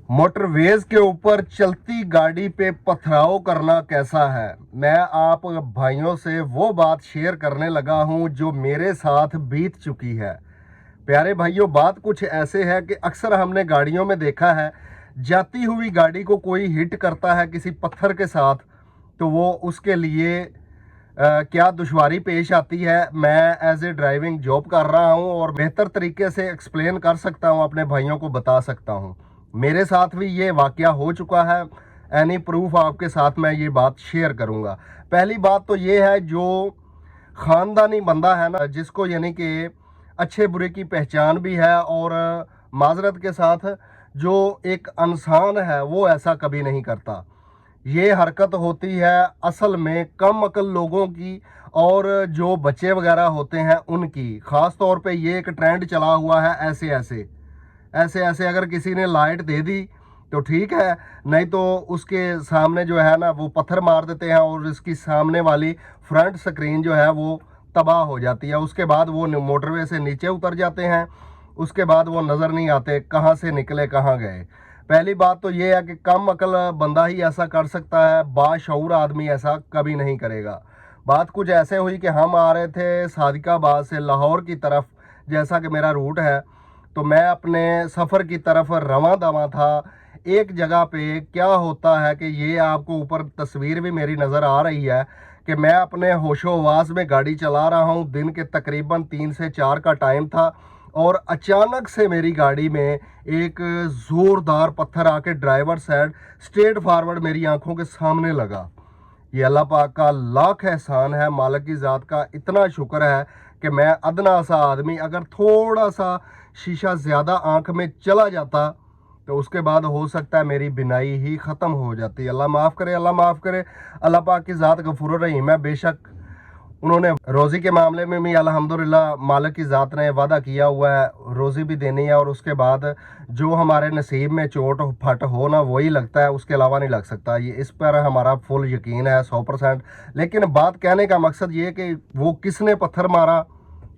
Motor veg के ऊपर चलती गाड़ी पे पथराव करना कैसा है। मैं आप भाइयों से वो बात शेयर करने लगा हूं जो मेरे साथ बीत चुकी है। प्यारे भाइयों, बात कुछ ऐसे है कि अक्सर हमने गाड़ियों में देखा है, जाती हुई गाड़ी को कोई हिट करता है किसी पत्थर के साथ, तो वो उसके लिए क्या दुश्वारी पेश आती है। मैं एज ए ड्राइविंग जॉब कर रहा हूं और बेहतर तरीके से एक्सप्लेन कर सकता हूं, अपने भाइयों को बता सकता हूं। मेरे साथ भी ये वाकया हो चुका है। एनी प्रूफ आपके साथ मैं ये बात शेयर करूंगा। पहली बात तो ये है, जो ख़ानदानी बंदा है ना, जिसको यानी कि अच्छे बुरे की पहचान भी है, और माजरत के साथ जो एक इंसान है वो ऐसा कभी नहीं करता। ये हरकत होती है असल में कम अक्ल लोगों की, और जो बच्चे वगैरह होते हैं उनकी। ख़ास तौर पे ये एक ट्रेंड चला हुआ है, ऐसे ऐसे ऐसे ऐसे अगर किसी ने लाइट दे दी तो ठीक है, नहीं तो उसके सामने जो है ना वो पत्थर मार देते हैं, और इसकी सामने वाली फ्रंट स्क्रीन जो है वो तबाह हो जाती है। उसके बाद वो मोटरवे से नीचे उतर जाते हैं, उसके बाद वो नज़र नहीं आते कहाँ से निकले कहाँ गए। पहली बात तो ये है कि कम अक्ल बंदा ही ऐसा कर सकता है, बाशऊर आदमी ऐसा कभी नहीं करेगा। बात कुछ ऐसे हुई कि हम आ रहे थे सादिकाबाद से लाहौर की तरफ, जैसा कि मेरा रूट है, तो मैं अपने सफ़र की तरफ रवां दवा था। एक जगह पे क्या होता है कि ये आपको ऊपर तस्वीर भी मेरी नज़र आ रही है कि मैं अपने होशो-हवास में गाड़ी चला रहा हूँ। दिन के तकरीबन 3 से 4 का टाइम था, और अचानक से मेरी गाड़ी में एक ज़ोरदार पत्थर आके ड्राइवर साइड स्ट्रेट फॉरवर्ड मेरी आंखों के सामने लगा। ये अल्लाह पाक का लाख एहसान है, मालिक की ज़ात का इतना शुक्र है कि मैं अदना सा आदमी, अगर थोड़ा सा शीशा ज़्यादा आंख में चला जाता तो उसके बाद हो सकता है मेरी बिनाई ही ख़त्म हो जाती। अल्लाह माफ़ करे, अल्लाह माफ़ करे। अल्लाह पाक की ज़ात गफूर रहीम है। बेशक उन्होंने रोज़ी के मामले में भी अल्हम्दुलिल्लाह मालिक की ज़ात ने वादा किया हुआ है, रोज़ी भी देनी है, और उसके बाद जो हमारे नसीब में चोट फट हो ना वही लगता है, उसके अलावा नहीं लग सकता। ये इस पर हमारा फुल यकीन है 100%। लेकिन बात कहने का मकसद ये कि वो किसने पत्थर मारा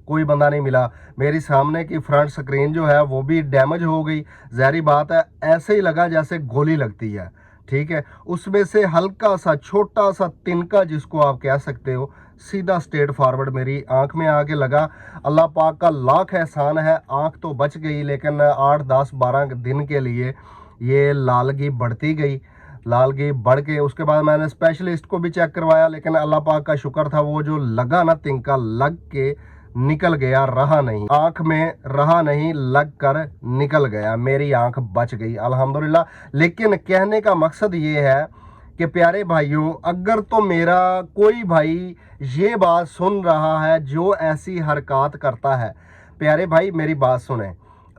कोई बंदा नहीं मिला। मेरी सामने की फ्रंट स्क्रीन जो है वो भी डैमेज हो गई। ज़ाहिर बात है, ऐसे ही लगा जैसे गोली लगती है, ठीक है। उसमें से हल्का सा छोटा सा तिनका, जिसको आप कह सकते हो, सीधा स्ट्रेट फॉरवर्ड मेरी आंख में आके लगा। अल्लाह पाक का लाख एहसान है, आंख तो बच गई, लेकिन 8 10 12 दिन के लिए ये लालगी बढ़ती गई। लालगी बढ़ के उसके बाद मैंने स्पेशलिस्ट को भी चेक करवाया, लेकिन अल्लाह पाक का शुक्र था, वो जो लगा ना तिनका लग के निकल गया, रहा नहीं आंख में, रहा नहीं, लग कर निकल गया, मेरी आंख बच गई अल्हम्दुलिल्लाह। लेकिन कहने का मकसद ये है कि प्यारे भाइयों, अगर तो मेरा कोई भाई ये बात सुन रहा है जो ऐसी हरकत करता है, प्यारे भाई मेरी बात सुने।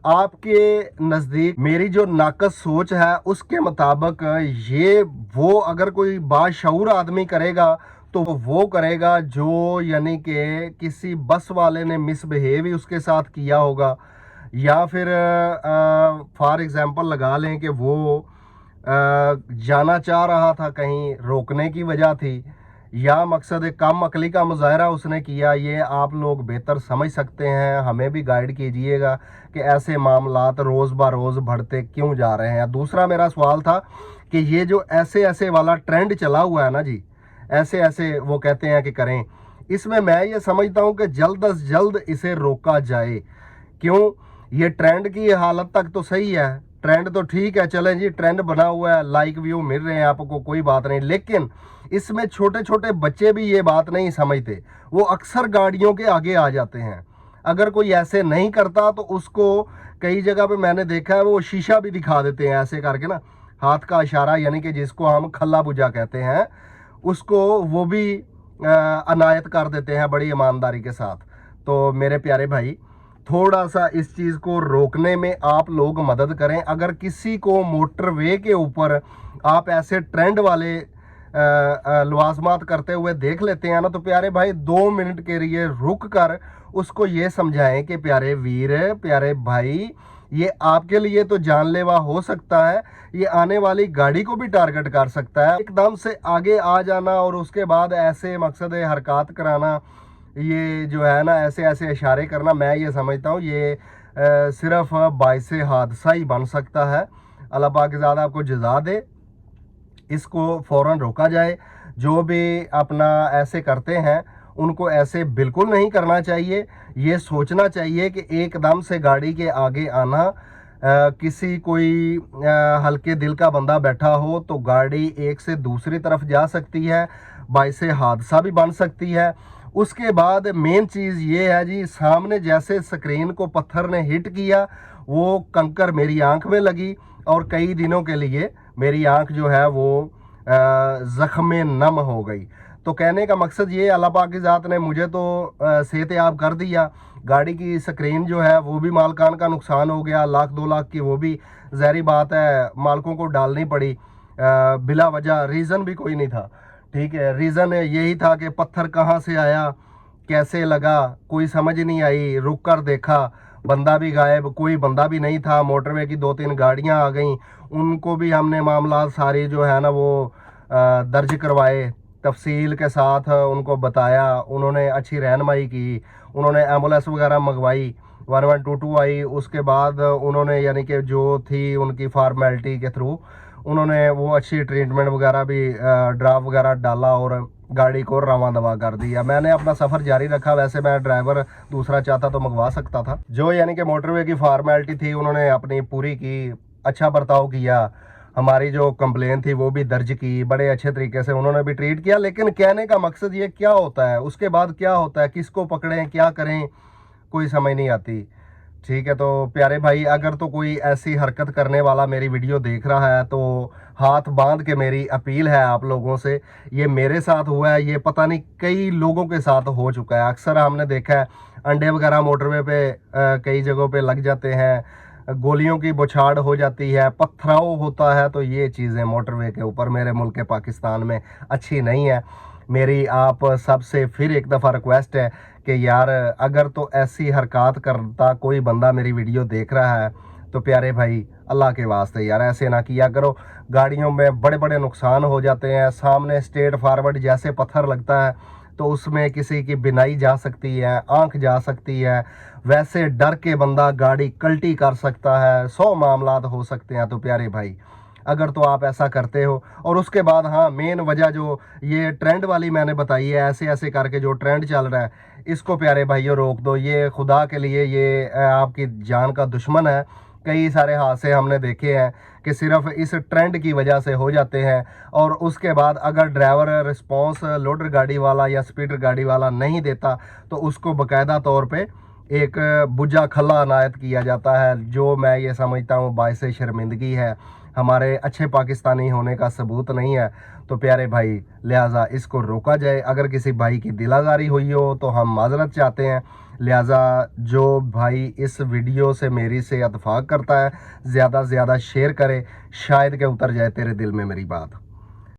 आपके नज़दीक मेरी जो नाकस सोच है उसके मुताबिक ये वो अगर कोई बाशऊर आदमी करेगा तो वो करेगा जो यानी कि किसी बस वाले ने मिसबिहेव ही उसके साथ किया होगा, या फिर फॉर एग्जांपल लगा लें कि वो जाना चाह रहा था कहीं, रोकने की वजह थी, या मकसद कम अकली का मुजाहरा उसने किया। ये आप लोग बेहतर समझ सकते हैं, हमें भी गाइड कीजिएगा कि ऐसे मामलात रोज़ ब रोज़ बढ़ते क्यों जा रहे हैं। दूसरा मेरा सवाल था कि ये जो ऐसे ऐसे वाला ट्रेंड चला हुआ है ना जी, ऐसे ऐसे वो कहते हैं कि करें, इसमें मैं ये समझता हूँ कि जल्द अज जल्द इसे रोका जाए। क्यों? ये ट्रेंड की हालत तक तो सही है, ट्रेंड तो ठीक है, चलें जी, ट्रेंड बना हुआ है, लाइक व्यू मिल रहे हैं आपको, कोई बात नहीं। लेकिन इसमें छोटे छोटे बच्चे भी ये बात नहीं समझते, वो अक्सर गाड़ियों के आगे आ जाते हैं। अगर कोई ऐसे नहीं करता तो उसको कई जगह पे मैंने देखा है, वो शीशा भी दिखा देते हैं ऐसे करके ना, हाथ का इशारा, यानी कि जिसको हम खल्ला बुझा कहते हैं, उसको वो भी अनायत कर देते हैं बड़ी ईमानदारी के साथ। तो मेरे प्यारे भाई, थोड़ा सा इस चीज़ को रोकने में आप लोग मदद करें। अगर किसी को मोटरवे के ऊपर आप ऐसे ट्रेंड वाले लवाजमात करते हुए देख लेते हैं ना, तो प्यारे भाई 2 मिनट के लिए रुक कर उसको ये समझाएं कि प्यारे वीर, प्यारे भाई, ये आपके लिए तो जानलेवा हो सकता है, ये आने वाली गाड़ी को भी टारगेट कर सकता है। एकदम से आगे आ जाना और उसके बाद ऐसे मकसद हरकत कराना, ये जो है ना ऐसे ऐसे इशारे करना, मैं ये समझता हूँ ये सिर्फ बाइस हादसा ही बन सकता है। अल्लाह पाक ज़्यादा आपको जज़ा दे, इसको फ़ौरन रोका जाए। जो भी अपना ऐसे करते हैं उनको ऐसे बिल्कुल नहीं करना चाहिए। ये सोचना चाहिए कि एकदम से गाड़ी के आगे आना, किसी कोई हल्के दिल का बंदा बैठा हो तो गाड़ी एक से दूसरी तरफ जा सकती है, बाइस हादसा भी बन सकती है। उसके बाद मेन चीज़ ये है जी, सामने जैसे स्क्रीन को पत्थर ने हिट किया, वो कंकर मेरी आंख में लगी और कई दिनों के लिए मेरी आंख जो है वो ज़ख्म नम हो गई। तो कहने का मकसद ये, अल्लाह पाक की ज़ात ने मुझे तो सेहतयाब कर दिया, गाड़ी की स्क्रीन जो है वो भी मालकान का नुकसान हो गया, लाख 2 लाख की वो भी ज़ाहिर बात है मालकों को डालनी पड़ी, बिला वजह, रीज़न भी कोई नहीं था। ठीक है, रीज़न यही था कि पत्थर कहाँ से आया, कैसे लगा, कोई समझ नहीं आई। रुक कर देखा, बंदा भी गायब, कोई बंदा भी नहीं था। मोटरवे की 2-3 गाड़ियाँ आ गईं, उनको भी हमने मामला सारे जो है ना वो दर्ज करवाए, तफसील के साथ उनको बताया, उन्होंने अच्छी रहनुमाई की, उन्होंने एम्बुलेंस वगैरह मंगवाई, 1122 आई। उसके बाद उन्होंने यानी कि जो थी उनकी फॉर्मेलिटी के थ्रू उन्होंने वो अच्छी ट्रीटमेंट वगैरह भी, ड्राफ वगैरह डाला और गाड़ी को रवां दवा कर दिया। मैंने अपना सफ़र जारी रखा। वैसे मैं ड्राइवर दूसरा चाहता तो मंगवा सकता था। जो यानी कि मोटरवे की फॉर्मेलिटी थी उन्होंने अपनी पूरी की, अच्छा बर्ताव किया, हमारी जो कंप्लेन थी वो भी दर्ज की, बड़े अच्छे तरीके से उन्होंने भी ट्रीट किया। लेकिन कहने का मकसद ये क्या होता है, उसके बाद क्या होता है, किसको पकड़ें, क्या करें, कोई समझ नहीं आती। ठीक है, तो प्यारे भाई, अगर तो कोई ऐसी हरकत करने वाला मेरी वीडियो देख रहा है तो हाथ बांध के मेरी अपील है आप लोगों से, ये मेरे साथ हुआ है, ये पता नहीं कई लोगों के साथ हो चुका है। अक्सर हमने देखा है अंडे वगैरह मोटरवे पे कई जगहों पे लग जाते हैं, गोलियों की बौछार हो जाती है, पथराव होता है। तो ये चीज़ें मोटरवे के ऊपर मेरे मुल्क के पाकिस्तान में अच्छी नहीं है। मेरी आप सबसे फिर एक दफ़ा रिक्वेस्ट है कि यार अगर तो ऐसी हरकत करता कोई बंदा मेरी वीडियो देख रहा है तो प्यारे भाई अल्लाह के वास्ते यार ऐसे ना किया करो। गाड़ियों में बड़े बड़े नुकसान हो जाते हैं। सामने स्ट्रेट फॉरवर्ड जैसे पत्थर लगता है तो उसमें किसी की बिनाई जा सकती है, आंख जा सकती है, वैसे डर के बंदा गाड़ी कल्टी कर सकता है, 100 मामलात हो सकते हैं। तो प्यारे भाई अगर तो आप ऐसा करते हो, और उसके बाद हाँ, मेन वजह जो ये ट्रेंड वाली मैंने बताई है, ऐसे ऐसे करके जो ट्रेंड चल रहा है, इसको प्यारे भाइयों रोक दो। ये खुदा के लिए ये आपकी जान का दुश्मन है। कई सारे हादसे हमने देखे हैं कि सिर्फ इस ट्रेंड की वजह से हो जाते हैं, और उसके बाद अगर ड्राइवर रिस्पॉन्स लोडर गाड़ी वाला या स्पीडर गाड़ी वाला नहीं देता तो उसको बाकायदा तौर पे एक बुझा खल्ला अनायत किया जाता है, जो मैं ये समझता हूँ बाइस शर्मिंदगी है, हमारे अच्छे पाकिस्तानी होने का सबूत नहीं है। तो प्यारे भाई लिहाजा इसको रोका जाए। अगर किसी भाई की दिलाजारी हुई हो तो हम माजरत चाहते हैं। लिहाजा जो भाई इस वीडियो से मेरी से इत्तेफाक करता है, ज़्यादा से ज़्यादा शेयर करे, शायद के उतर जाए तेरे दिल में मेरी बात।